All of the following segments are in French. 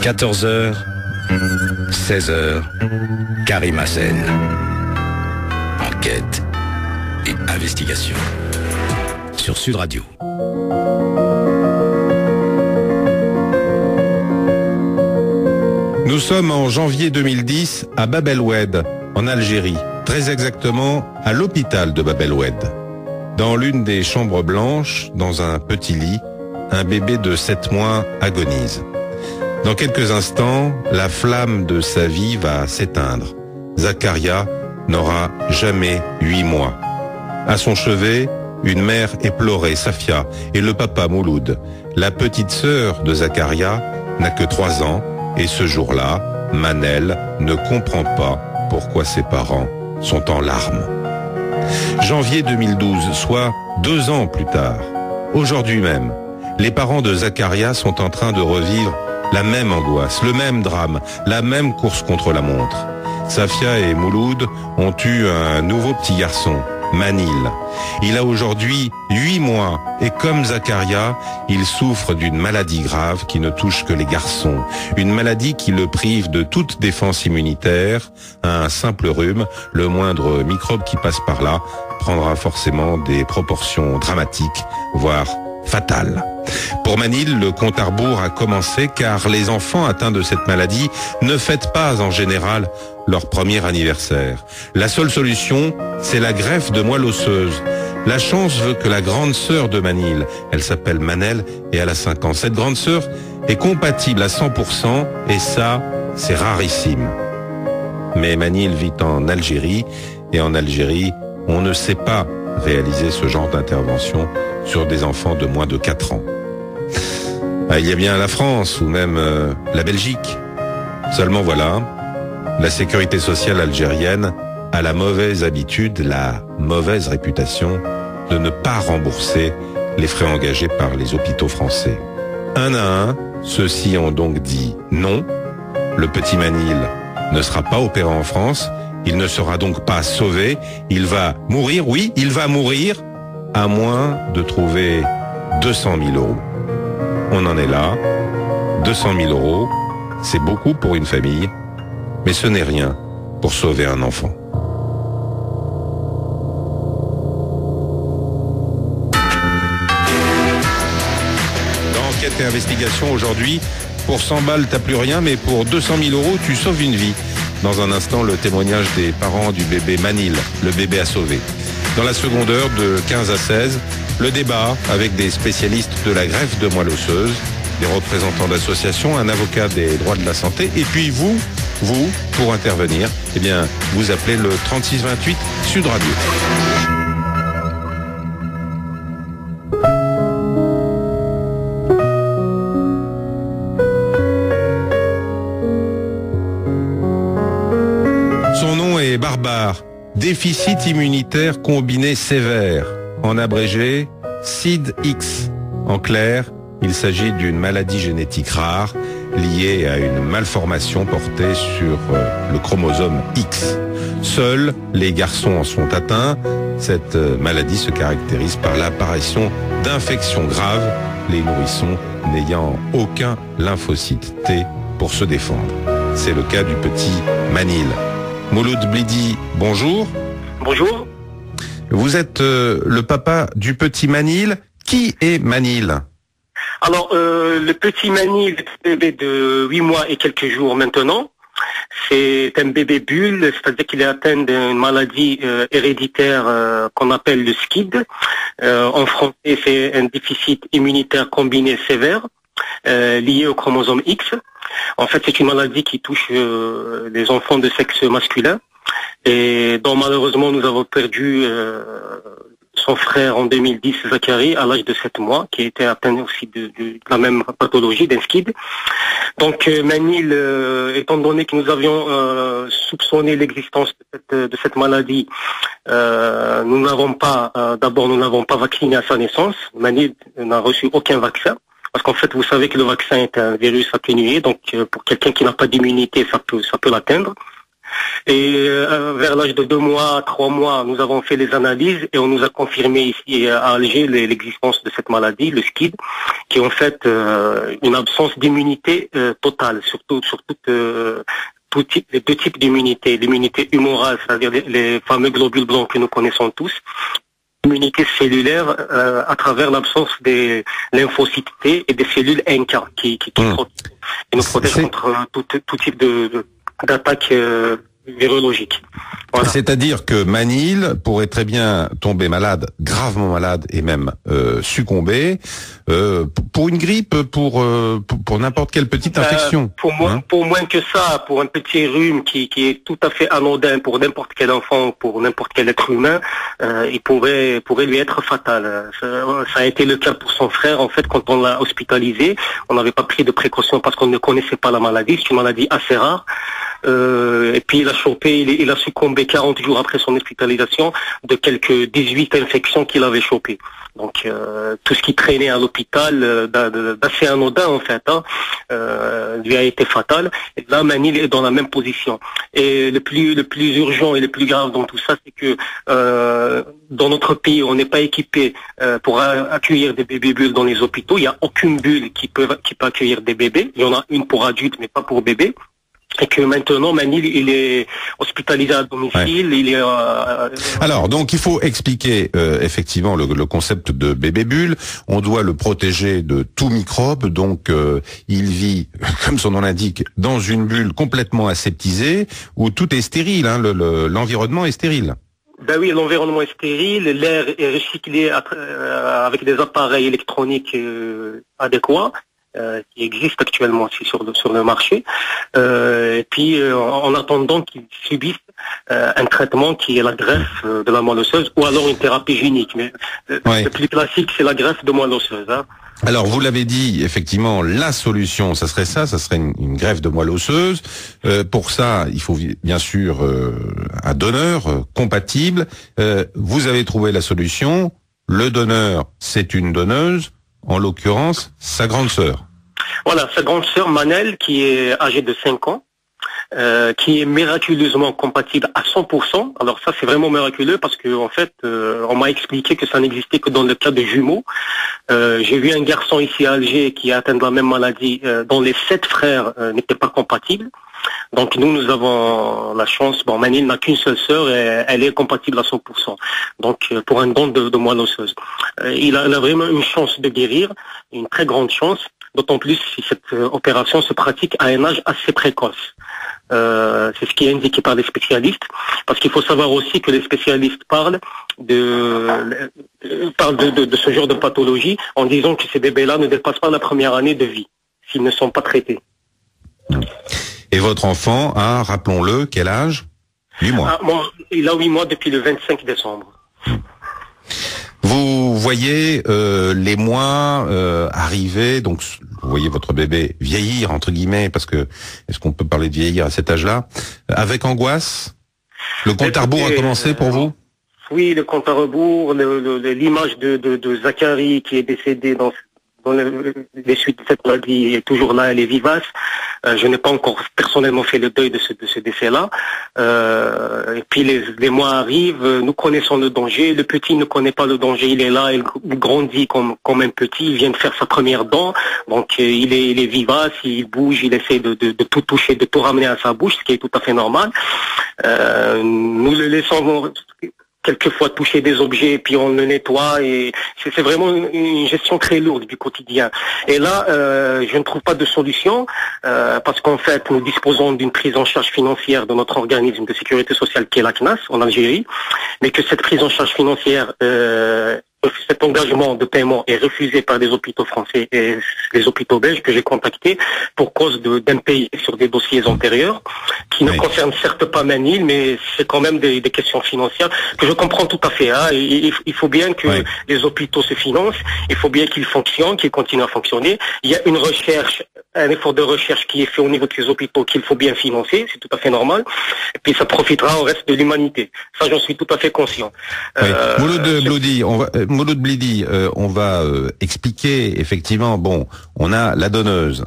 14h, 16h, Karim Hassen. Enquête et investigation sur Sud Radio. Nous sommes en janvier 2010 à Bab el-Oued, en Algérie, très exactement à l'hôpital de Bab el-Oued. Dans l'une des chambres blanches, dans un petit lit, un bébé de 7 mois agonise. Dans quelques instants, la flamme de sa vie va s'éteindre. Zakaria n'aura jamais 8 mois. À son chevet, une mère éplorée, Safia, et le papa Mouloud. La petite sœur de Zakaria n'a que 3 ans, et ce jour-là, Manel ne comprend pas pourquoi ses parents sont en larmes. Janvier 2012, soit 2 ans plus tard, aujourd'hui même, les parents de Zakaria sont en train de revivre la même angoisse, le même drame, la même course contre la montre. Safia et Mouloud ont eu un nouveau petit garçon, Manil. Il a aujourd'hui 8 mois et comme Zakaria, il souffre d'une maladie grave qui ne touche que les garçons. Une maladie qui le prive de toute défense immunitaire. Un simple rhume, le moindre microbe qui passe par là, prendra forcément des proportions dramatiques, voire fatales. Pour Manil, le compte à rebours a commencé car les enfants atteints de cette maladie ne fêtent pas en général leur premier anniversaire. La seule solution, c'est la greffe de moelle osseuse. La chance veut que la grande sœur de Manil, elle s'appelle Manel et elle a 5 ans. Cette grande sœur est compatible à 100% et ça, c'est rarissime. Mais Manil vit en Algérie et en Algérie, on ne sait pas réaliser ce genre d'intervention sur des enfants de moins de 4 ans. Il y a bien la France ou même la Belgique. Seulement voilà, la sécurité sociale algérienne a la mauvaise habitude, la mauvaise réputation de ne pas rembourser les frais engagés par les hôpitaux français. Un à un, ceux-ci ont donc dit non. Le petit Manil ne sera pas opéré en France, il ne sera donc pas sauvé, il va mourir, oui, il va mourir, à moins de trouver 200 000 euros. On en est là, 200 000 euros, c'est beaucoup pour une famille, mais ce n'est rien pour sauver un enfant. Dans Enquête et investigation aujourd'hui, pour 100 balles t'as plus rien, mais pour 200 000 euros tu sauves une vie. Dans un instant, le témoignage des parents du bébé Manil, le bébé à sauver. Dans la seconde heure, de 15 à 16, le débat avec des spécialistes de la greffe de moelle osseuse, des représentants d'associations, un avocat des droits de la santé, et puis vous, pour intervenir, eh bien, vous appelez le 3628 Sud Radio. Son nom est barbare. Déficit immunitaire combiné sévère, en abrégé SIDX. En clair, il s'agit d'une maladie génétique rare liée à une malformation portée sur le chromosome X. Seuls les garçons en sont atteints. Cette maladie se caractérise par l'apparition d'infections graves, les nourrissons n'ayant aucun lymphocyte T pour se défendre. C'est le cas du petit Manil. Mouloud Blidi, bonjour. Bonjour. Vous êtes le papa du petit Manil. Qui est Manil? Alors, le petit Manil est un bébé de 8 mois et quelques jours maintenant. C'est un bébé bulle, c'est-à-dire qu'il est atteint d'une maladie héréditaire qu'on appelle le SCID. En français, c'est un déficit immunitaire combiné sévère lié au chromosome X. En fait, c'est une maladie qui touche les enfants de sexe masculin et dont malheureusement nous avons perdu son frère en 2010, Zachary, à l'âge de 7 mois, qui a été atteint aussi de la même pathologie, d'un SCID. Donc Manil, étant donné que nous avions soupçonné l'existence de cette maladie, nous n'avons pas vacciné à sa naissance. Manil n'a reçu aucun vaccin. Parce qu'en fait, vous savez que le vaccin est un virus atténué, donc pour quelqu'un qui n'a pas d'immunité, ça peut l'atteindre. Et vers l'âge de 2 mois, 3 mois, nous avons fait les analyses et on nous a confirmé ici à Alger l'existence de cette maladie, le SCID, qui est en fait une absence d'immunité totale, surtout sur les deux types d'immunité. L'immunité humorale, c'est-à-dire les fameux globules blancs que nous connaissons tous. L'immunité cellulaire à travers l'absence des lymphocytes T et des cellules NK qui nous protègent contre tout type d'attaque virologique. Voilà. C'est-à-dire que Manil pourrait très bien tomber malade, gravement malade et même succomber pour une grippe, pour n'importe quelle petite infection. Pour moins que ça, pour un petit rhume qui est tout à fait anodin pour n'importe quel enfant, pour n'importe quel être humain, il pourrait lui être fatal. Ça a été le cas pour son frère. En fait, quand on l'a hospitalisé, on n'avait pas pris de précautions parce qu'on ne connaissait pas la maladie. C'est une maladie assez rare. Et puis il a succombé 40 jours après son hospitalisation de quelques 18 infections qu'il avait chopées. Donc tout ce qui traînait à l'hôpital d'assez anodin en fait lui a été fatal. Et là Manil est dans la même position. Et le plus urgent et le plus grave dans tout ça, c'est que dans notre pays on n'est pas équipé pour accueillir des bébés bulles dans les hôpitaux. Il n'y a aucune bulle qui peut accueillir des bébés. Il y en a une pour adultes mais pas pour bébés. Et que maintenant, Manil, il est hospitalisé à domicile. Ouais. Il est. Alors, donc, il faut expliquer effectivement le concept de bébé bulle. On doit le protéger de tout microbe. Donc, il vit, comme son nom l'indique, dans une bulle complètement aseptisée où tout est stérile. Hein, l'environnement est stérile. Ben oui, l'environnement est stérile. L'air est recyclé avec des appareils électroniques adéquats. Qui existe actuellement aussi sur le marché, et puis en attendant qu'ils subissent un traitement qui est la greffe de la moelle osseuse ou alors une thérapie génique. Mais le plus classique, c'est la greffe de moelle osseuse. Hein. Alors, vous l'avez dit, effectivement, la solution, ça serait une greffe de moelle osseuse. Pour ça, il faut bien sûr un donneur compatible. Vous avez trouvé la solution. Le donneur, c'est une donneuse. En l'occurrence, sa grande sœur. Voilà, sa grande sœur Manel, qui est âgée de 5 ans, qui est miraculeusement compatible à 100%. Alors ça, c'est vraiment miraculeux parce que en fait, on m'a expliqué que ça n'existait que dans le cas de jumeaux. J'ai vu un garçon ici à Alger qui a atteint de la même maladie, dont les 7 frères n'étaient pas compatibles. Donc nous avons la chance, Manil n'a qu'une seule sœur et elle est compatible à 100%. Donc pour un don de moelle osseuse. Il a vraiment une chance de guérir, une très grande chance, d'autant plus si cette opération se pratique à un âge assez précoce. C'est ce qui est indiqué par les spécialistes, parce qu'il faut savoir aussi que les spécialistes parlent de ce genre de pathologie en disant que ces bébés-là ne dépassent pas la première année de vie, s'ils ne sont pas traités. Et votre enfant a, rappelons-le, quel âge? 8 mois. Il a 8 mois depuis le 25 décembre. Vous voyez les mois arriver, donc vous voyez votre bébé vieillir, entre guillemets, parce que est-ce qu'on peut parler de vieillir à cet âge-là, avec angoisse? Le compte à rebours a commencé pour vous? Oui, le compte à rebours, l'image de Zachary qui est décédé dans les suites de cette maladie est toujours là, elle est vivace. Je n'ai pas encore personnellement fait le deuil de ce décès-là. Et puis les mois arrivent, nous connaissons le danger. Le petit ne connaît pas le danger, il est là, il grandit comme un petit. Il vient de faire sa première dent, donc il est vivace, il bouge, il essaie de tout toucher, de tout ramener à sa bouche, ce qui est tout à fait normal. Nous le laissons quelquefois toucher des objets, puis on le nettoie, et c'est vraiment une gestion très lourde du quotidien. Et là, je ne trouve pas de solution, parce qu'en fait, nous disposons d'une prise en charge financière de notre organisme de sécurité sociale qui est la CNAS en Algérie, mais que cette prise en charge financière, cet engagement de paiement est refusé par les hôpitaux français et les hôpitaux belges que j'ai contactés pour cause d'impayés sur des dossiers antérieurs qui ne concernent certes pas Manil, mais c'est quand même des questions financières que je comprends tout à fait. Hein. Il faut bien que les hôpitaux se financent, il faut bien qu'ils fonctionnent, qu'ils continuent à fonctionner. Il y a une recherche, un effort de recherche qui est fait au niveau des hôpitaux qu'il faut bien financer, c'est tout à fait normal. Et puis ça profitera au reste de l'humanité. Ça, j'en suis tout à fait conscient. Mouloud Blidi, on va expliquer effectivement. Bon, on a la donneuse,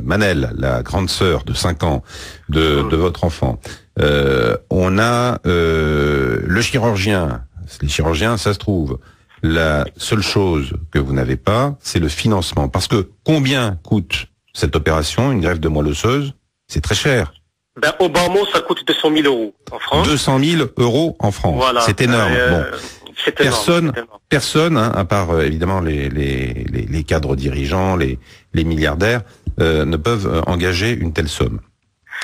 Manel, la grande sœur de 5 ans de votre enfant. On a le chirurgien. Les chirurgiens, ça se trouve. La seule chose que vous n'avez pas, c'est le financement. Parce que combien coûte cette opération, une greffe de moelle osseuse? C'est très cher. Au bas mot, ça coûte 200 000 euros en France. 200 000 euros en France. Voilà. C'est énorme. C'est énorme. Personne, hein, à part évidemment les cadres dirigeants, les milliardaires, ne peuvent engager une telle somme.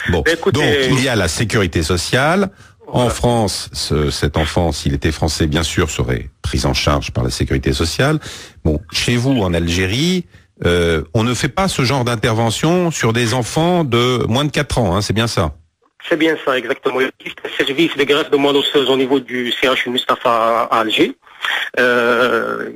Bon, écoutez, donc il y a la sécurité sociale. En France, cet enfant, s'il était français, bien sûr, serait pris en charge par la sécurité sociale. Bon, chez vous, en Algérie, on ne fait pas ce genre d'intervention sur des enfants de moins de 4 ans, hein, c'est bien ça? C'est bien ça, exactement. Il existe un service de greffe de moelle osseuse au niveau du CHU Mustapha à Alger,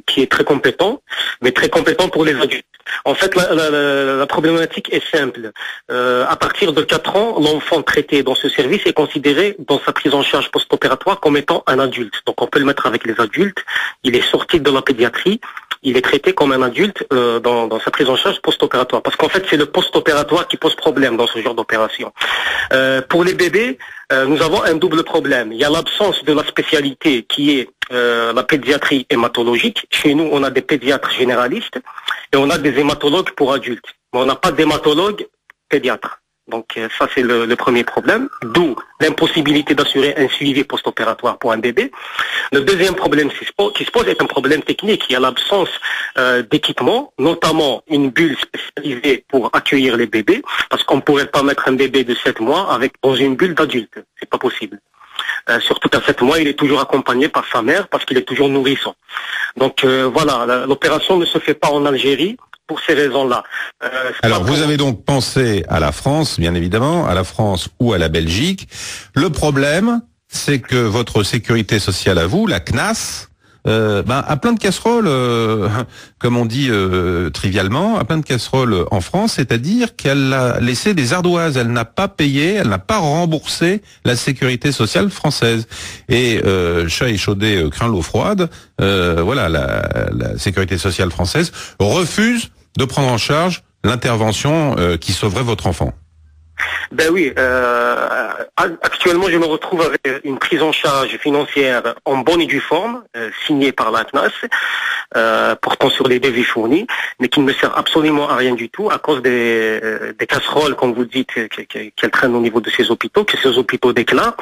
qui est très compétent, mais très compétent pour les adultes. En fait, la problématique est simple. À partir de 4 ans, l'enfant traité dans ce service est considéré dans sa prise en charge post-opératoire comme étant un adulte. Donc on peut le mettre avec les adultes. Il est sorti de la pédiatrie. Il est traité comme un adulte dans sa prise en charge post-opératoire. Parce qu'en fait, c'est le post-opératoire qui pose problème dans ce genre d'opération. Pour les bébés, nous avons un double problème. Il y a l'absence de la spécialité qui est la pédiatrie hématologique. Chez nous, on a des pédiatres généralistes et on a des hématologues pour adultes. Mais on n'a pas d'hématologue pédiatre. Donc ça, c'est le premier problème, d'où l'impossibilité d'assurer un suivi post-opératoire pour un bébé. Le deuxième problème qui se pose est un problème technique. Il y a l'absence d'équipement, notamment une bulle spécialisée pour accueillir les bébés, parce qu'on ne pourrait pas mettre un bébé de 7 mois dans une bulle d'adulte. C'est pas possible. Surtout qu'à 7 mois, il est toujours accompagné par sa mère parce qu'il est toujours nourrisson. Donc voilà, l'opération ne se fait pas en Algérie pour ces raisons-là. Alors vous avez donc pensé à la France, bien évidemment, à la France ou à la Belgique. Le problème, c'est que votre sécurité sociale à vous, la CNAS, a plein de casseroles, comme on dit trivialement, a plein de casseroles en France, c'est-à-dire qu'elle a laissé des ardoises, elle n'a pas payé, elle n'a pas remboursé la sécurité sociale française. Et chat échaudé craint l'eau froide, voilà, la sécurité sociale française refuse de prendre en charge l'intervention qui sauverait votre enfant. Ben oui, actuellement je me retrouve avec une prise en charge financière en bonne et due forme, signée par la CNAS, portant sur les devis fournis, mais qui ne me sert absolument à rien du tout à cause des casseroles, comme vous dites, qu'elles traînent au niveau de ces hôpitaux, que ces hôpitaux déclarent.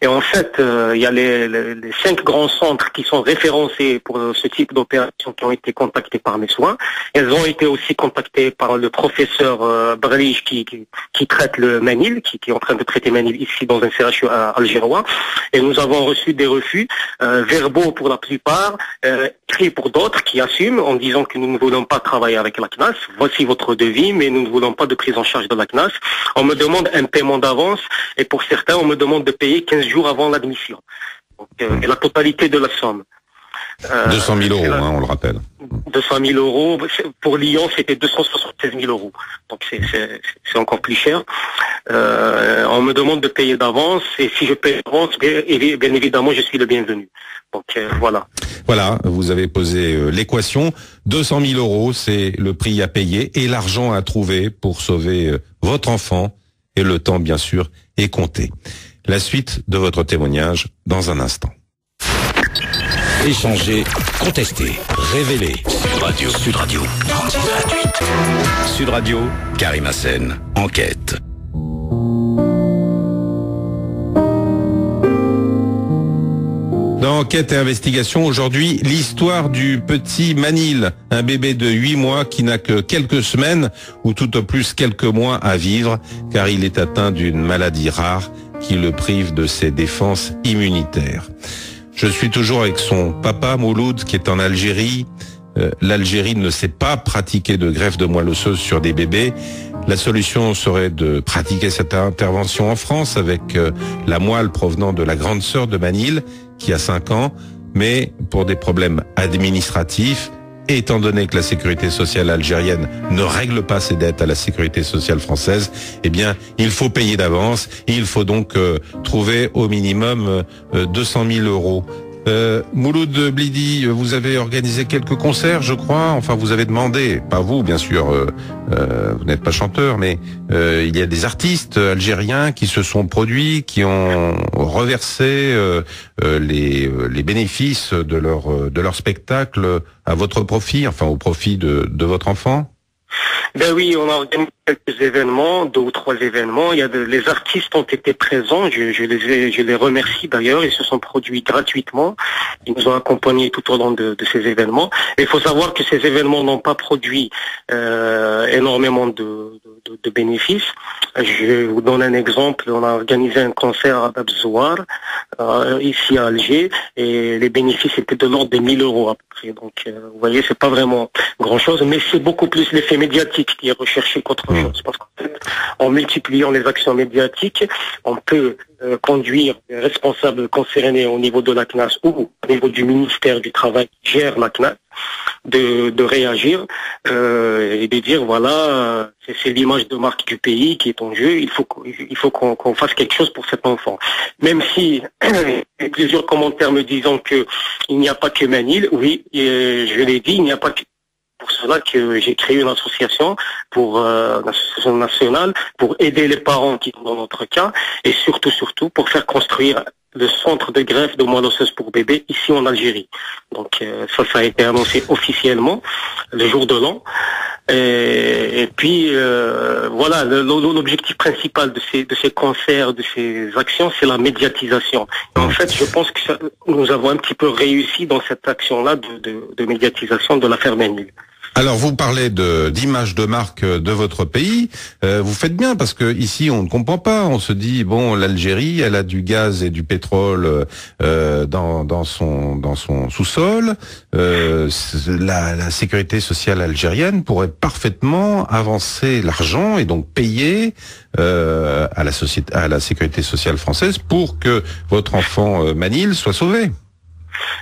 Et en fait, il y a les 5 grands centres qui sont référencés pour ce type d'opération qui ont été contactés par mes soins. Elles ont été aussi contactées par le professeur Brlige qui traite le Manil, qui est en train de traiter Manil ici dans un CHU algérois. Et nous avons reçu des refus verbaux pour la plupart, écrits pour d'autres qui assument en disant que nous ne voulons pas travailler avec la CNAS. Voici votre devis, mais nous ne voulons pas de prise en charge de la CNAS. On me demande un paiement d'avance et pour certains, on me demande de payer 15 jours avant l'admission. Donc, et la totalité de la somme. 200 000 euros, on le rappelle. 200 000 euros. Pour Lyon, c'était 276 000 euros. Donc c'est encore plus cher. On me demande de payer d'avance et si je paye d'avance, bien évidemment, je suis le bienvenu. Donc voilà. Voilà, vous avez posé l'équation. 200 000 euros, c'est le prix à payer et l'argent à trouver pour sauver votre enfant. Et le temps, bien sûr, est compté. La suite de votre témoignage dans un instant. Échanger, contester, révéler. Sud Radio. Sud Radio, Karim Hassen, enquête. Dans Enquête et Investigation, aujourd'hui, l'histoire du petit Manil, un bébé de 8 mois qui n'a que quelques semaines ou tout au plus quelques mois à vivre, car il est atteint d'une maladie rare qui le prive de ses défenses immunitaires. Je suis toujours avec son papa, Mouloud, qui est en Algérie. L'Algérie ne sait pas pratiquer de greffe de moelle osseuse sur des bébés. La solution serait de pratiquer cette intervention en France avec la moelle provenant de la grande sœur de Manil, qui a 5 ans. Mais pour des problèmes administratifs, étant donné que la sécurité sociale algérienne ne règle pas ses dettes à la sécurité sociale française, eh bien, il faut payer d'avance. Il faut donc trouver au minimum 200 000 euros. Mouloud Blidi, vous avez organisé quelques concerts, je crois. Enfin, vous avez demandé, pas vous, bien sûr, vous n'êtes pas chanteur, mais il y a des artistes algériens qui se sont produits, qui ont reversé les bénéfices de leur spectacle à votre profit, enfin au profit de votre enfant. Ben oui, on a organisé quelques événements, 2 ou 3 événements. Les artistes ont été présents. Je les remercie d'ailleurs. Ils se sont produits gratuitement. Ils nous ont accompagnés tout au long de ces événements. Et il faut savoir que ces événements n'ont pas produit énormément de bénéfices. Je vous donne un exemple. On a organisé un concert à Bab Zouar, ici à Alger, et les bénéfices étaient de l'ordre de 1000 € à peu près. Donc, vous voyez, c'est pas vraiment grand-chose, mais c'est beaucoup plus l'effet médiatique qui est recherché qu'autre chose. Parce qu'en fait, en multipliant les actions médiatiques, on peut conduire les responsables concernés au niveau de la CNAS ou au niveau du ministère du Travail qui gère la CNAS de réagir et de dire voilà, c'est l'image de marque du pays qui est en jeu, il faut qu'on fasse quelque chose pour cet enfant. Même si plusieurs commentaires me disant que il n'y a pas que Manil, oui, je l'ai dit, il n'y a pas que pour cela que j'ai créé une association l'association nationale pour aider les parents qui sont dans notre cas et surtout pour faire construire le centre de greffe de moelle osseuse pour bébés ici en Algérie. Donc ça a été annoncé officiellement le jour de l'an. Et puis voilà, l'objectif principal de ces concerts, de ces actions, c'est la médiatisation. Et en fait, je pense que nous avons un petit peu réussi dans cette action-là de médiatisation de l'affaire Manil. Alors vous parlez d'image de marque de votre pays, vous faites bien parce que ici on ne comprend pas, on se dit bon l'Algérie elle a du gaz et du pétrole dans son sous-sol, la sécurité sociale algérienne pourrait parfaitement avancer l'argent et donc payer à la sécurité sociale française pour que votre enfant Manil soit sauvé.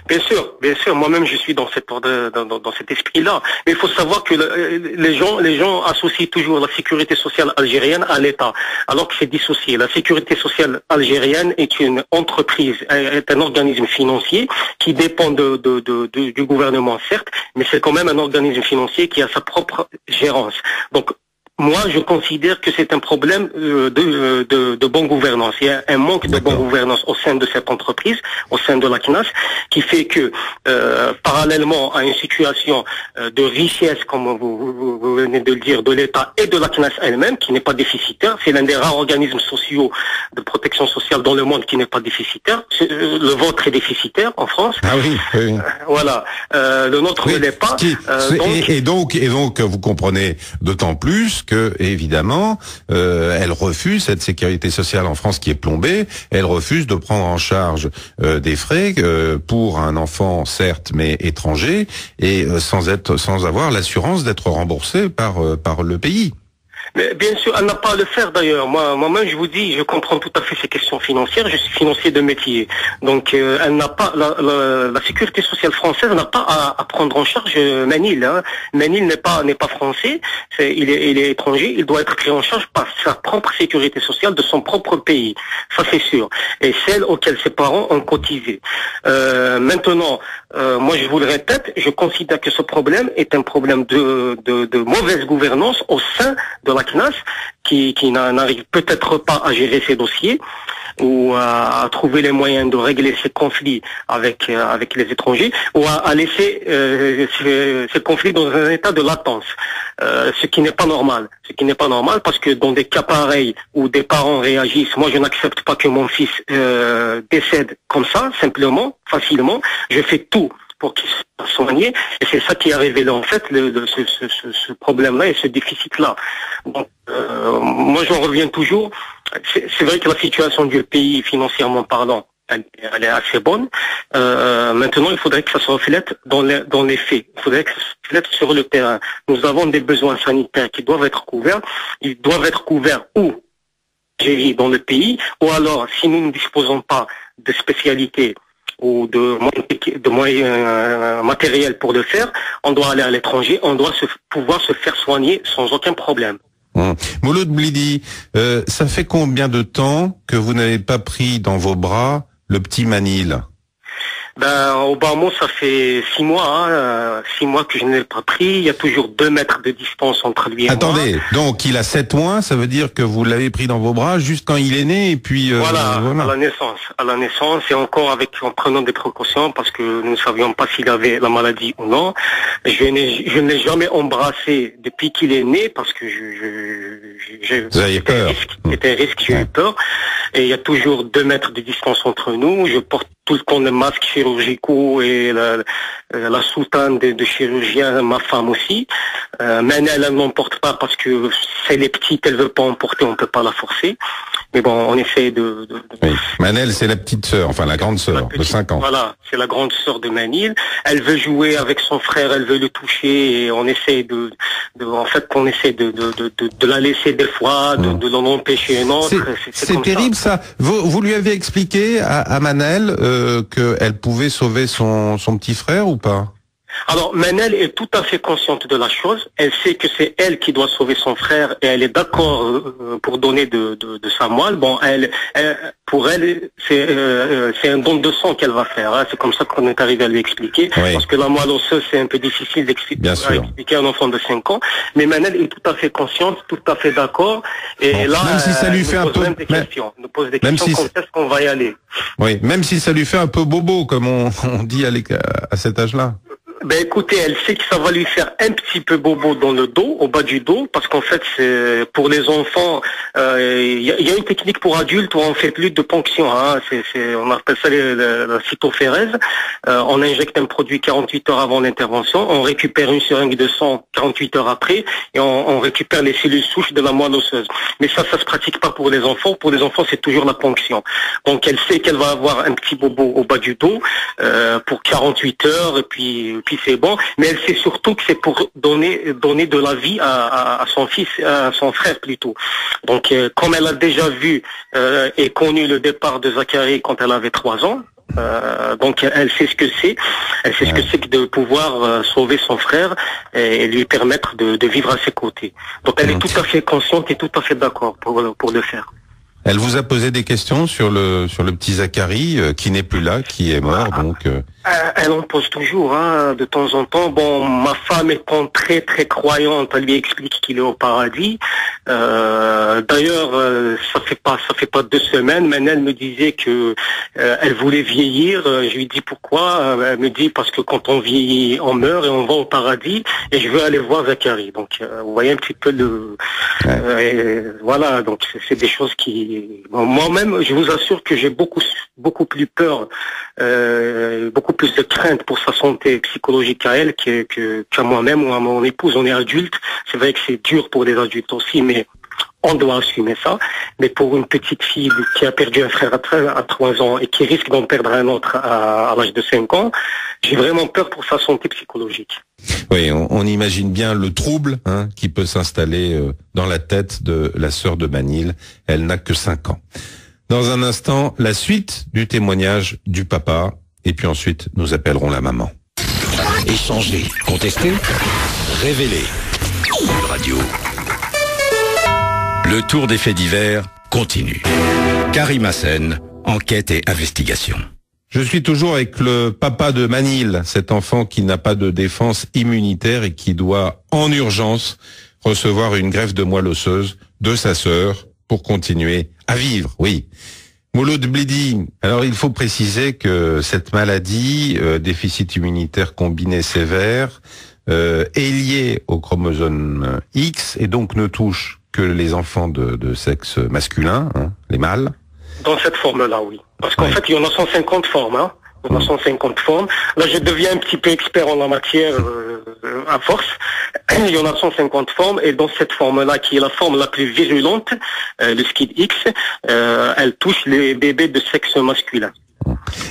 Bien sûr. Moi-même, je suis dans cet esprit-là. Mais il faut savoir que les gens associent toujours la sécurité sociale algérienne à l'État, alors que c'est dissocié. La sécurité sociale algérienne est une entreprise, est un organisme financier qui dépend du gouvernement, certes, mais c'est quand même un organisme financier qui a sa propre gérance. Donc, moi, je considère que c'est un problème de bonne gouvernance. Il y a un manque de bonne gouvernance au sein de cette entreprise, au sein de la CNAS, qui fait que, parallèlement à une situation de richesse, comme vous venez de le dire, de l'État et de la CNAS elle-même, qui n'est pas déficitaire, c'est l'un des rares organismes sociaux de protection sociale dans le monde qui n'est pas déficitaire. Le vôtre est déficitaire en France. Ah oui, oui. Voilà. Le nôtre ne l'est pas. Et donc, vous comprenez d'autant plus que évidemment elle refuse, cette sécurité sociale en France qui est plombée, elle refuse de prendre en charge des frais pour un enfant certes mais étranger et sans avoir l'assurance d'être remboursé par le pays. Mais bien sûr, elle n'a pas à le faire d'ailleurs. Moi-même, je vous dis, je comprends tout à fait ces questions financières. Je suis financier de métier, donc elle n'a pas la sécurité sociale française n'a pas à prendre en charge Manil. Hein. Manil n'est pas français, il est étranger. Il doit être pris en charge par sa propre sécurité sociale de son propre pays. Ça c'est sûr. Et celle auquel ses parents ont cotisé. Maintenant, moi je vous le répète, je considère que ce problème est un problème de mauvaise gouvernance au sein de la CNAS qui n'arrive peut-être pas à gérer ses dossiers ou à trouver les moyens de régler ses conflits avec les étrangers ou à laisser ces conflits dans un état de latence, ce qui n'est pas normal. Parce que dans des cas pareils où des parents réagissent, moi je n'accepte pas que mon fils décède comme ça, simplement, facilement. Je fais tout pour qu'il soit soigné, et c'est ça qui a révélé en fait ce problème-là et ce déficit-là. Donc, moi j'en reviens toujours. C'est vrai que la situation du pays, financièrement parlant, elle est assez bonne. Maintenant, il faudrait que ça se reflète dans les faits. Il faudrait que ça se reflète sur le terrain. Nous avons des besoins sanitaires qui doivent être couverts. Ils doivent être couverts où dans le pays, ou alors, si nous ne disposons pas de spécialités ou de moyens matériels pour le faire, on doit aller à l'étranger, on doit pouvoir se faire soigner sans aucun problème. Mouloud Blidi, ça fait combien de temps que vous n'avez pas pris dans vos bras le petit Manil ? Au Bas-Mont, ça fait 6 mois, 6 mois que je ne l'ai pas pris. Il y a toujours 2 mètres de distance entre lui et moi. Attendez, donc il a 7 mois, ça veut dire que vous l'avez pris dans vos bras juste quand il est né et puis... voilà, à la naissance et encore en prenant des précautions parce que nous ne savions pas s'il avait la maladie ou non. Je ne l'ai jamais embrassé depuis qu'il est né parce que vous avez peur. C'était un risque, j'ai eu peur. Et il y a toujours 2 mètres de distance entre nous. Je porte tout le temps les masques chirurgicaux et la soutane de chirurgien, ma femme aussi. Manel, elle n'en porte pas parce que c'est les petites, elle veut pas en porter, on peut pas la forcer. Mais bon, on essaie de... Oui. Manel, c'est la petite sœur, enfin la grande sœur de 5 ans. Voilà, c'est la grande sœur de Manil. Elle veut jouer avec son frère, elle veut le toucher et on essaie on essaie de la laisser des fois, de l'en empêcher une autre. C'est terrible ça. Vous lui avez expliqué à Manel qu'elle pouvait sauver son petit frère ou pas? Alors, Manel est tout à fait consciente de la chose. Elle sait que c'est elle qui doit sauver son frère et elle est d'accord pour donner de sa moelle. Bon, pour elle, c'est un don de sang qu'elle va faire. Hein. C'est comme ça qu'on est arrivé à lui expliquer. Oui. Parce que la moelle osseuse, c'est un peu difficile d'expliquer à un enfant de 5 ans. Mais Manel est tout à fait consciente, tout à fait d'accord. Et bon, là, même si ça lui fait un peu... nous pose des questions, quand est-ce qu'on va y aller? Oui, même si ça lui fait un peu bobo, comme on dit à cet âge-là. Écoutez, elle sait que ça va lui faire un petit peu bobo dans le dos, au bas du dos, parce qu'en fait, c'est pour les enfants, il y a une technique pour adultes où on fait plus de ponction. Hein. On appelle ça la cytophérèse. On injecte un produit 48 heures avant l'intervention, on récupère une seringue de sang 48 heures après, et on récupère les cellules souches de la moelle osseuse. Mais ça se pratique pas pour les enfants. Pour les enfants, c'est toujours la ponction. Donc, elle sait qu'elle va avoir un petit bobo au bas du dos pour 48 heures, et puis c'est bon, mais elle sait surtout que c'est pour donner de la vie à son fils, à son frère plutôt. Donc, comme elle a déjà vu et connu le départ de Zachary quand elle avait 3 ans, donc elle sait ce que c'est. Elle sait ce que c'est que de pouvoir sauver son frère et lui permettre de vivre à ses côtés. Donc, elle est tout à fait consciente et tout à fait d'accord pour le faire. Elle vous a posé des questions sur le petit Zachary qui n'est plus là, qui est mort, donc. Elle en pose toujours, hein, de temps en temps. Bon, ma femme étant très très croyante, elle lui explique qu'il est au paradis. D'ailleurs, ça fait pas 2 semaines, mais elle me disait que elle voulait vieillir. Je lui dis pourquoi. Elle me dit parce que quand on vieillit, on meurt et on va au paradis. Et je veux aller voir Zachary. Donc, vous voyez un petit peu voilà. Donc, c'est des choses qui. Bon, moi-même, je vous assure que j'ai beaucoup plus peur, beaucoup plus de crainte pour sa santé psychologique à elle qu'à moi-même ou à mon épouse. On est adulte, c'est vrai que c'est dur pour les adultes aussi, mais on doit assumer ça. Mais pour une petite fille qui a perdu un frère à 3 ans et qui risque d'en perdre un autre à l'âge de 5 ans, j'ai vraiment peur pour sa santé psychologique. Oui, on imagine bien le trouble qui peut s'installer dans la tête de la sœur de Manil. Elle n'a que 5 ans. Dans un instant, la suite du témoignage du papa. Et puis ensuite, nous appellerons la maman. Échanger, contester, révéler. Sud Radio. Le tour des faits divers continue. Karim Hassen, enquête et investigation. Je suis toujours avec le papa de Manil, cet enfant qui n'a pas de défense immunitaire et qui doit en urgence recevoir une greffe de moelle osseuse de sa sœur pour continuer à vivre, oui. Mouloud Blidi, alors il faut préciser que cette maladie, déficit immunitaire combiné sévère, est liée au chromosome X et donc ne touche que les enfants de sexe masculin, les mâles. Dans cette forme-là, oui. Parce qu'en fait, il y en a 150 formes, hein. Il y en a 150 formes. Là, je deviens un petit peu expert en la matière à force. Il y en a 150 formes et dans cette forme-là, qui est la forme la plus virulente, le SCID-X, elle touche les bébés de sexe masculin.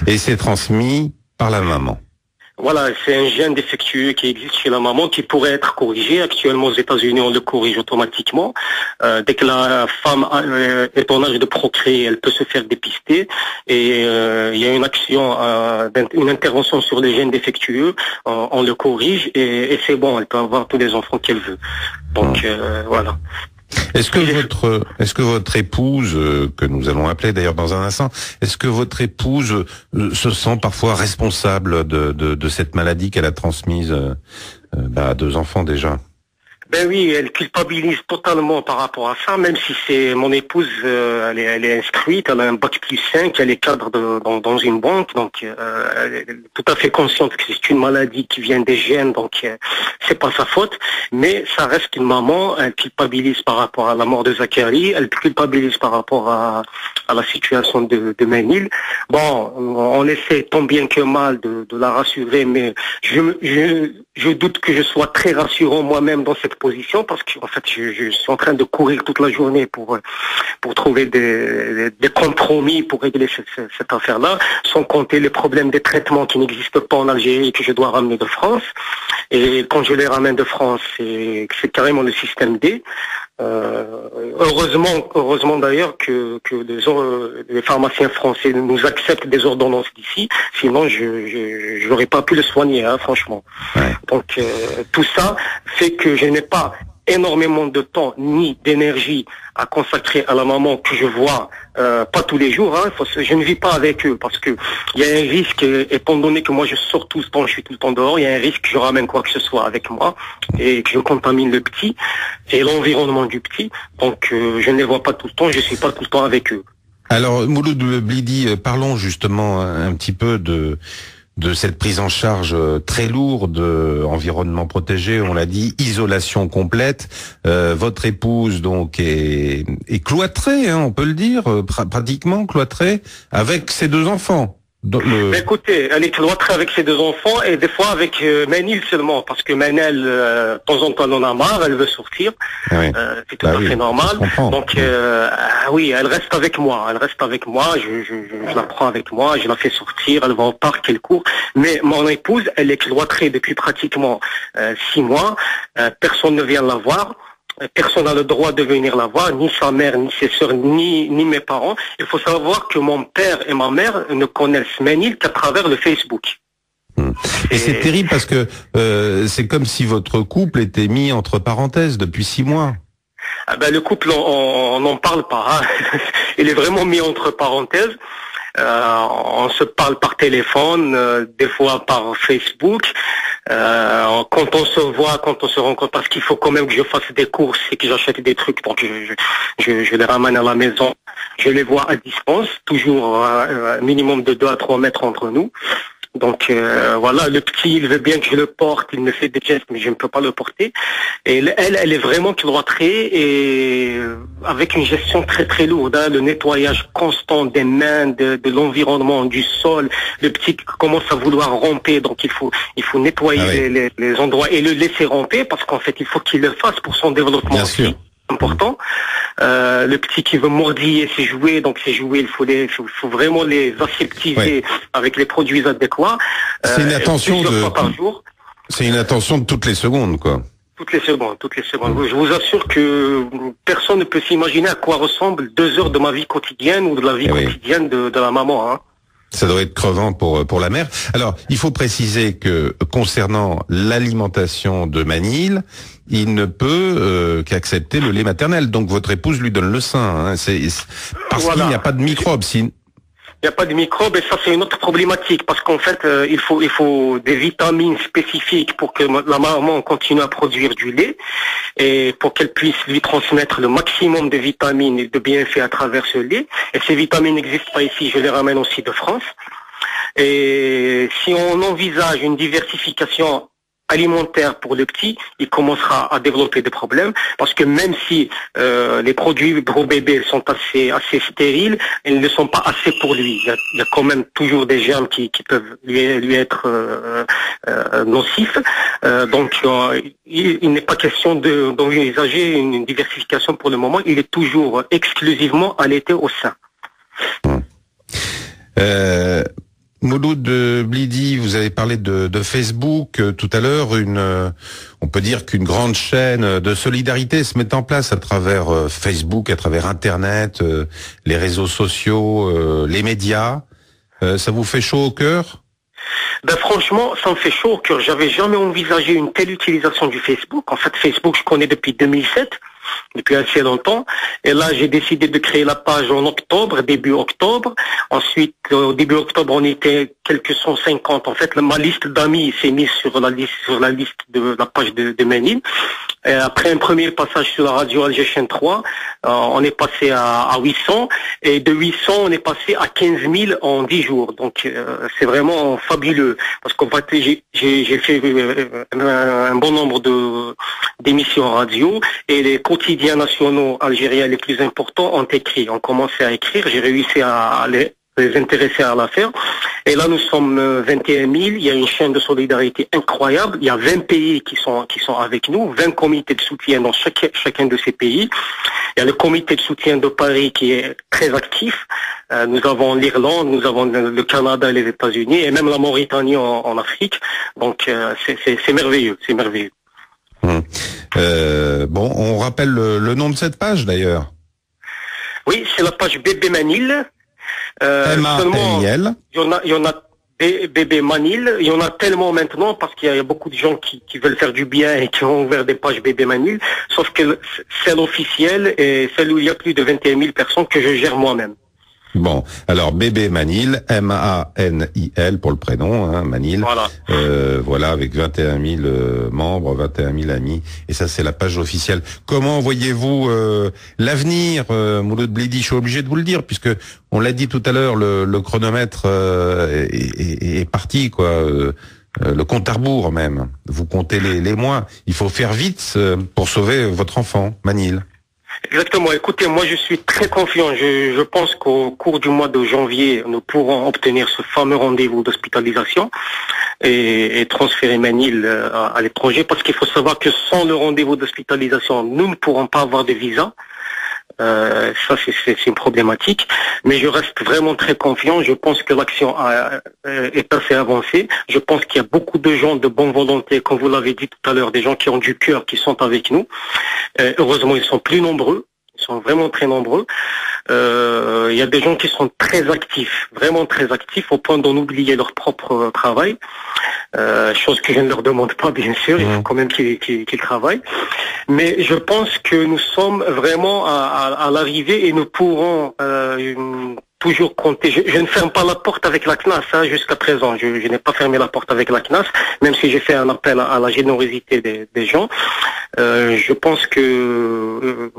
Et c'est transmis par la maman. Voilà, c'est un gène défectueux qui existe chez la maman qui pourrait être corrigé. Actuellement, aux États-Unis, on le corrige automatiquement. Dès que la femme est en âge de procréer, elle peut se faire dépister. Et il y a une action, une intervention sur les gènes défectueux. On le corrige et c'est bon. Elle peut avoir tous les enfants qu'elle veut. Donc voilà. Est-ce que votre épouse, que nous allons appeler d'ailleurs dans un instant, est-ce que votre épouse se sent parfois responsable de cette maladie qu'elle a transmise à 2 enfants déjà? Ben oui, elle culpabilise totalement par rapport à ça, même si c'est mon épouse, elle est instruite, elle a un bac+5, elle est cadre dans une banque, donc elle est tout à fait consciente que c'est une maladie qui vient des gènes, donc c'est pas sa faute, mais ça reste une maman, elle culpabilise par rapport à la mort de Zachary, elle culpabilise par rapport à la situation de Manil. Bon, on essaie tant bien que mal de la rassurer, mais je doute que je sois très rassurant moi-même dans cette position, parce que en fait je suis en train de courir toute la journée pour trouver des compromis pour régler cette affaire-là, sans compter les problèmes des traitements qui n'existent pas en Algérie et que je dois ramener de France. Et quand je les ramène de France, c'est carrément le système D. Heureusement d'ailleurs que les pharmaciens français nous acceptent des ordonnances d'ici, sinon je n'aurais pas pu le soigner, franchement. Ouais. Donc tout ça fait que je n'ai pas énormément de temps ni d'énergie à consacrer à la maman que je vois pas tous les jours. Je ne vis pas avec eux parce que il y a un risque, étant donné que moi je sors tout le temps, je suis tout le temps dehors, il y a un risque que je ramène quoi que ce soit avec moi et que je contamine le petit et l'environnement du petit. Donc je ne les vois pas tout le temps, je suis pas tout le temps avec eux. Alors Mouloud Blidi, parlons justement un petit peu de cette prise en charge très lourde, environnement protégé, on l'a dit, isolation complète. Votre épouse donc est cloîtrée, on peut le dire, pratiquement cloîtrée, avec ses 2 enfants. Mais écoutez, elle est cloîtrée avec ses 2 enfants et des fois avec Manil seulement, parce que Manel, de temps en temps, elle en a marre, elle veut sortir. Oui. C'est tout à fait normal. Donc oui, elle reste avec moi. Je la prends avec moi, je la fais sortir, elle va au parc, elle court. Mais mon épouse, elle est cloîtrée depuis pratiquement 6 mois. Personne ne vient la voir. Personne n'a le droit de venir la voir, ni sa mère, ni ses sœurs, ni mes parents. Il faut savoir que mon père et ma mère ne connaissent Manil qu'à travers le Facebook. Et c'est terrible parce que c'est comme si votre couple était mis entre parenthèses depuis 6 mois. Le couple, on n'en parle pas. Il est vraiment mis entre parenthèses. On se parle par téléphone, des fois par Facebook. Quand on se voit, quand on se rencontre, parce qu'il faut quand même que je fasse des courses et que j'achète des trucs, donc je les ramène à la maison. Je les vois à distance, toujours un minimum de 2 à 3 mètres entre nous. Donc voilà, le petit, il veut bien que je le porte, il me fait des gestes, mais je ne peux pas le porter. Et elle est vraiment cloîtrée et avec une gestion très très lourde, le nettoyage constant des mains, de l'environnement, du sol. Le petit commence à vouloir ramper, donc il faut nettoyer les endroits et le laisser ramper parce qu'en fait il faut qu'il le fasse pour son développement aussi. Important. Le petit qui veut mordiller ses jouets, donc ces jouets, il faut vraiment les aseptiser avec les produits adéquats. C'est une attention fois par jour. C'est une attention de toutes les secondes, quoi. Toutes les secondes. Je vous assure que personne ne peut s'imaginer à quoi ressemblent 2 heures de ma vie quotidienne ou de la vie quotidienne de la maman, Ça doit être crevant pour la mère. Alors, il faut préciser que concernant l'alimentation de Manil, il ne peut qu'accepter le lait maternel. Donc votre épouse lui donne le sein. C'est parce qu'il n'y a pas de microbes. Il n'y a pas de microbes et ça c'est une autre problématique parce qu'en fait il faut des vitamines spécifiques pour que la maman continue à produire du lait et pour qu'elle puisse lui transmettre le maximum de vitamines et de bienfaits à travers ce lait. Et ces vitamines n'existent pas ici, je les ramène aussi de France. Et si on envisage une diversification alimentaire pour le petit, il commencera à développer des problèmes parce que même si les produits pour bébé sont assez stériles, ils ne sont pas assez pour lui. Il y a quand même toujours des germes qui peuvent lui être nocifs. Donc il n'est pas question d'envisager une diversification pour le moment. Il est toujours exclusivement allaité au sein. Mouloud Blidi, vous avez parlé de Facebook tout à l'heure. On peut dire qu'une grande chaîne de solidarité se met en place à travers Facebook, à travers Internet, les réseaux sociaux, les médias. Ça vous fait chaud au cœur ? Franchement, ça me fait chaud au cœur. J'avais jamais envisagé une telle utilisation du Facebook. En fait, Facebook, je connais depuis 2007. depuis assez longtemps. Et là, j'ai décidé de créer la page en octobre, début octobre. Ensuite, au début octobre, on était quelques 150. En fait, ma liste d'amis s'est mise sur la liste de la page de Manil. Et après un premier passage sur la radio Alger Chaîne 3, on est passé à 800. Et de 800, on est passé à 15 000 en 10 jours. Donc, c'est vraiment fabuleux. Parce qu'en fait, j'ai fait un bon nombre d'émissions radio. Et les quotidiens nationaux algériens les plus importants ont écrit, ont commencé à écrire. J'ai réussi à les intéresser à l'affaire. Et là, nous sommes 21 000. Il y a une chaîne de solidarité incroyable. Il y a 20 pays qui sont avec nous, 20 comités de soutien dans chacun de ces pays. Il y a le comité de soutien de Paris qui est très actif. Nous avons l'Irlande, nous avons le Canada et les États-Unis, et même la Mauritanie en Afrique. Donc, c'est merveilleux, c'est merveilleux. Bon, on rappelle le nom de cette page d'ailleurs. Oui, c'est la page Bébé Manil. M-A-N-I-L. Il y en a Bébé Manil. Il y en a tellement maintenant parce qu'il y a beaucoup de gens qui veulent faire du bien et qui ont ouvert des pages Bébé Manil. Sauf que celle officielle et celle où il y a plus de 21 000 personnes que je gère moi-même. Bon, alors Bébé Manil, M-A-N-I-L pour le prénom, hein, Manil. Voilà. Voilà, avec 21 000 membres, 21 000 amis. Et ça, c'est la page officielle. Comment voyez-vous l'avenir, Mouloud Blidi? Je suis obligé de vous le dire, puisque on l'a dit tout à l'heure, le chronomètre est parti, quoi. Le compte à rebours même. Vous comptez les mois. Il faut faire vite pour sauver votre enfant, Manil. Exactement. Écoutez, moi je suis très confiant. Je pense qu'au cours du mois de janvier, nous pourrons obtenir ce fameux rendez-vous d'hospitalisation et transférer Manil à l'étranger, parce qu'il faut savoir que sans le rendez-vous d'hospitalisation, nous ne pourrons pas avoir de visa. Ça c'est une problématique, mais je reste vraiment très confiant. Je pense que l'action est assez avancée. Je pense qu'il y a beaucoup de gens de bonne volonté, comme vous l'avez dit tout à l'heure, des gens qui ont du cœur, qui sont avec nous. Heureusement, ils sont plus nombreux. Ils sont vraiment très nombreux. Il y a des gens qui sont très actifs, vraiment très actifs, au point d'en oublier leur propre travail. Chose que je ne leur demande pas, bien sûr. Il faut quand même qu'ils travaillent. Mais je pense que nous sommes vraiment à l'arrivée et nous pourrons toujours compter. Je ne ferme pas la porte avec la CNAS jusqu'à présent. Je n'ai pas fermé la porte avec la CNAS, même si j'ai fait un appel à la générosité des gens. Je pense que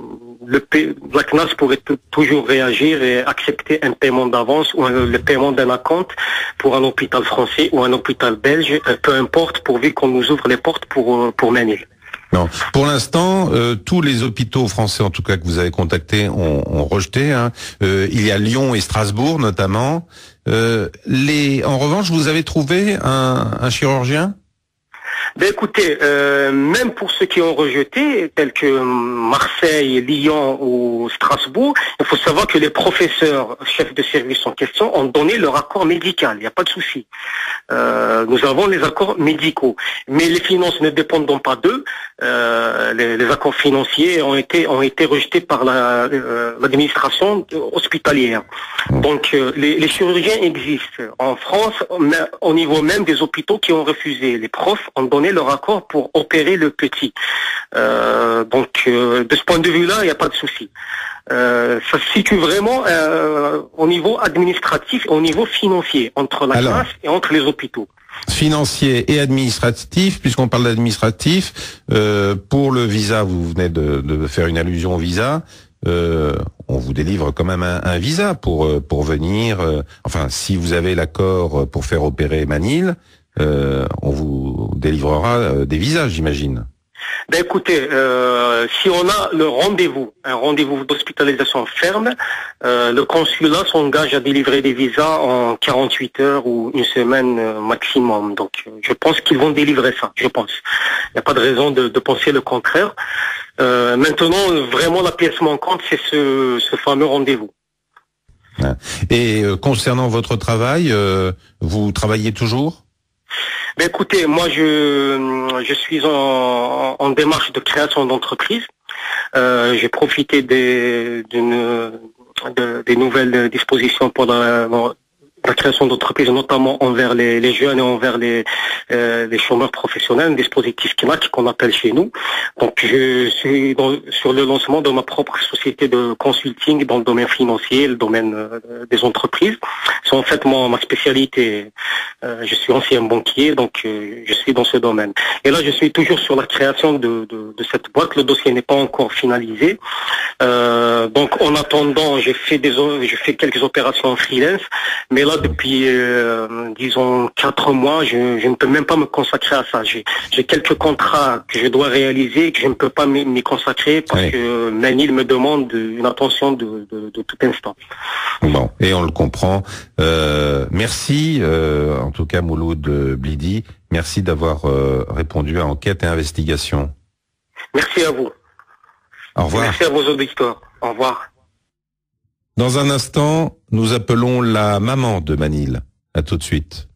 la CNAS pourrait toujours réagir et accepter un paiement d'avance ou le paiement d'un acompte pour un hôpital français ou un hôpital belge, peu importe, pourvu qu'on nous ouvre les portes pour Manil. Non. Pour l'instant, tous les hôpitaux français, en tout cas que vous avez contactés, ont rejeté. Hein. Il y a Lyon et Strasbourg notamment. En revanche, vous avez trouvé un chirurgien? Ben écoutez, même pour ceux qui ont rejeté, tels que Marseille, Lyon ou Strasbourg, il faut savoir que les professeurs, chefs de service en question, ont donné leur accord médical. Il n'y a pas de souci. Nous avons les accords médicaux, mais les finances ne dépendent donc pas d'eux. Les accords financiers ont été rejetés par l'administration hospitalière. Donc les chirurgiens existent en France, mais au niveau même des hôpitaux qui ont refusé. Les profs ont donné leur accord pour opérer le petit. Donc de ce point de vue-là, il n'y a pas de souci. Ça se situe vraiment au niveau administratif et au niveau financier entre la classe et entre les hôpitaux. Financier et administratif, puisqu'on parle d'administratif, pour le visa, vous venez de faire une allusion au visa, on vous délivre quand même un visa pour venir, enfin si vous avez l'accord pour faire opérer Manil, on vous délivrera des visas, j'imagine. Ben écoutez, si on a un rendez-vous d'hospitalisation ferme, le consulat s'engage à délivrer des visas en 48 heures ou une semaine maximum. Donc je pense qu'ils vont délivrer ça, je pense. Il n'y a pas de raison de penser le contraire. Maintenant, vraiment la pièce manquante, c'est ce fameux rendez-vous. Et concernant votre travail, vous travaillez toujours ? Ben écoutez, moi je suis en démarche de création d'entreprise. J'ai profité des nouvelles dispositions la création d'entreprises, notamment envers les jeunes et envers les chômeurs professionnels, un dispositif KNAK qu'on appelle chez nous. Donc je suis sur le lancement de ma propre société de consulting dans le domaine financier, le domaine des entreprises. C'est en fait ma spécialité. Je suis ancien banquier, donc je suis dans ce domaine. Et là, je suis toujours sur la création de cette boîte. Le dossier n'est pas encore finalisé. Donc en attendant, je fais quelques opérations en freelance, mais là depuis disons 4 mois, je ne peux même pas me consacrer à ça. J'ai quelques contrats que je dois réaliser et que je ne peux pas m'y consacrer parce que Manil me demande une attention de tout instant. Bon, et on le comprend. Merci en tout cas Mouloud Blidi, merci d'avoir répondu à Enquête et Investigation. Merci à vous. Au revoir. Merci à vos auditeurs. Au revoir. Dans un instant, nous appelons la maman de Manil. À tout de suite.